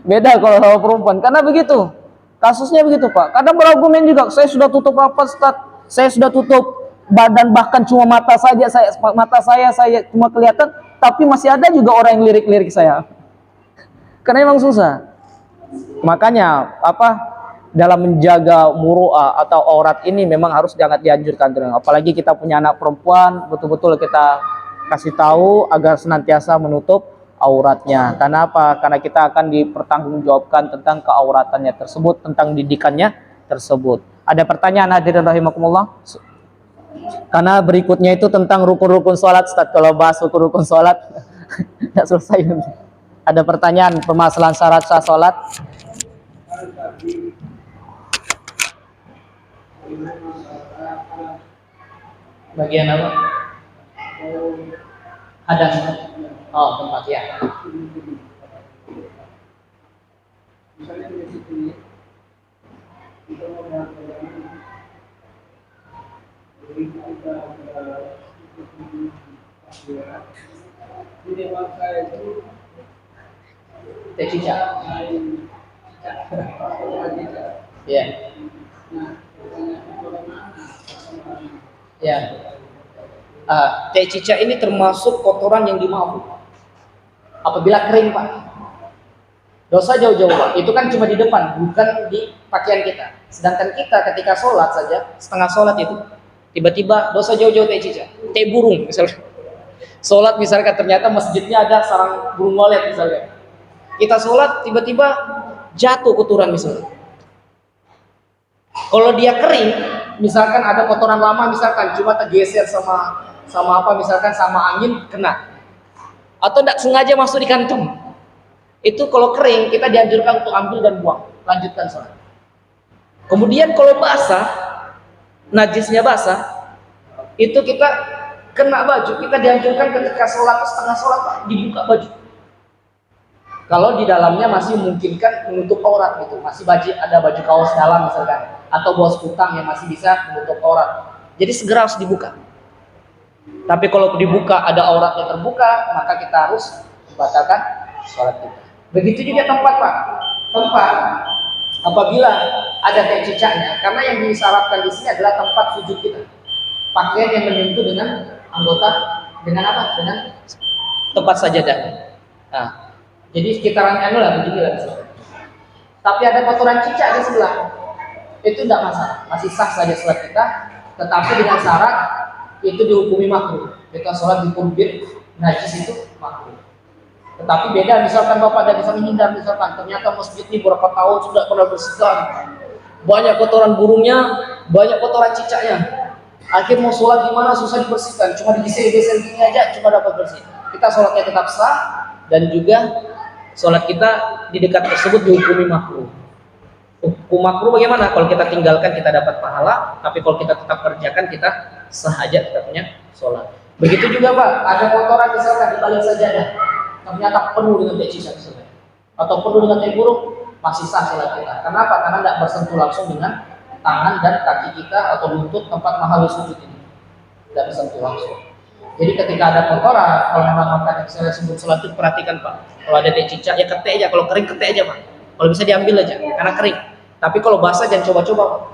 Beda kalau sama perempuan. Karena begitu. Kasusnya begitu, Pak. Kadang berargumen juga, saya sudah tutup rapat, Ustaz. Saya sudah tutup badan, bahkan cuma mata saya cuma kelihatan, tapi masih ada juga orang yang lirik-lirik saya. Karena memang susah. Makanya dalam menjaga muru'ah atau aurat ini memang harus sangat dianjurkan. Apalagi kita punya anak perempuan, betul-betul kita kasih tahu agar senantiasa menutup auratnya. Karena apa? Karena kita akan dipertanggungjawabkan tentang keauratannya tersebut, tentang didikannya tersebut. Ada pertanyaan hadirin rahimakumullah? Karena berikutnya itu tentang rukun-rukun sholat, Ustaz. Kalau bahas rukun-rukun sholat tidak selesai. Ada pertanyaan permasalahan syarat sah sholat? Bagian apa? Hadang. Oh, tempat ya. Teh cica. Ya. Ya. Teh cica ini termasuk kotoran yang dimaafkan apabila kering, Pak. Dosa jauh-jauh, Pak. Itu kan cuma di depan, bukan di pakaian kita. Sedangkan kita ketika sholat saja, setengah sholat itu tiba-tiba dosa jauh-jauh teh cica, teh burung misalnya. Sholat misalkan ternyata masjidnya ada sarang burung walet misalnya. Kita sholat tiba-tiba jatuh kotoran misalnya. Kalau dia kering, misalkan ada kotoran lama misalkan cuma tergeser sama apa misalkan sama angin kena. Atau tidak sengaja masuk di kantong. Itu kalau kering kita dianjurkan untuk ambil dan buang, lanjutkan sholat. Kemudian kalau basah, najisnya basah, itu kita kena baju, kita dianjurkan ketika sholat setengah sholat dibuka baju. Kalau di dalamnya masih memungkinkan menutup aurat gitu, masih ada baju kaos dalam misalkan, atau bos kutang yang masih bisa menutup aurat. Jadi segera harus dibuka. Tapi kalau dibuka ada auratnya terbuka, maka kita harus membatalkan sholat kita. Begitu juga tempat, Pak. Tempat apabila ada teh cicaknya, karena yang disyaratkan di sini adalah tempat sujud kita. Pakaian yang menyentuh dengan anggota, dengan apa? Dengan tempat sajadah. Nah, jadi sekitaran lah beginilah misalnya. Tapi ada kotoran cicak di sebelah, itu tidak masalah, masih sah saja sholat kita. Tetapi dengan syarat itu dihukumi makruh. Kita sholat di kurbit najis itu makruh. Tetapi beda misalkan Bapak tidak bisa menghindar, misalkan ternyata masjid ini beberapa tahun sudah pernah bersihkan, banyak kotoran burungnya, banyak kotoran cicaknya. Akhir mau sholat gimana susah dibersihkan, cuma digeser-geser gini aja cuma dapat bersih. Kita sholatnya tetap sah dan juga sholat kita di dekat tersebut dihukumi makruh. Hukum makruh bagaimana? Kalau kita tinggalkan kita dapat pahala, tapi kalau kita tetap kerjakan kita sah aja kita punya sholat. Begitu juga Pak, ada kotoran misalkan di balik sajadah, ternyata penuh dengan teh cica misalnya, atau penuh dengan teh burung, masih sah sholat kita. Kenapa? Karena tidak bersentuh langsung dengan tangan dan kaki kita atau lutut tempat mahal sujud ini, tidak bersentuh langsung. Jadi ketika ada kotoran, kalau memang makan yang saya sebut sholat itu perhatikan Pak. Kalau ada teh cica ya ketek aja, kalau kering ketek aja Pak. Kalau bisa diambil aja, karena kering. Tapi kalau basah jangan coba-coba,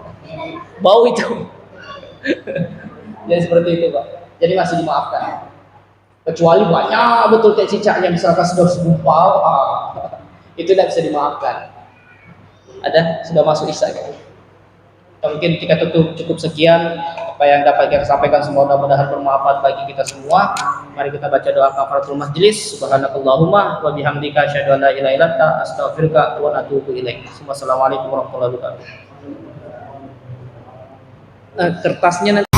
bau itu. Jadi seperti itu Pak. Jadi masih dimaafkan. Kecuali banyak betul teh cicaknya, misalkan sudah segumpal, itu tidak bisa dimaafkan. Ada sudah masuk isya kan? Mungkin kita cukup sekian apa yang dapat kita sampaikan, semoga mudah-mudahan bermanfaat bagi kita semua. Mari kita baca doa kafaratul majlis. Subhanakallahumma wa bihamdika asyhadu an la ilaha illa anta astaghfiruka wa atubu ilaik. Wassalamualaikum warahmatullahi wabarakatuh. Kertasnya nanti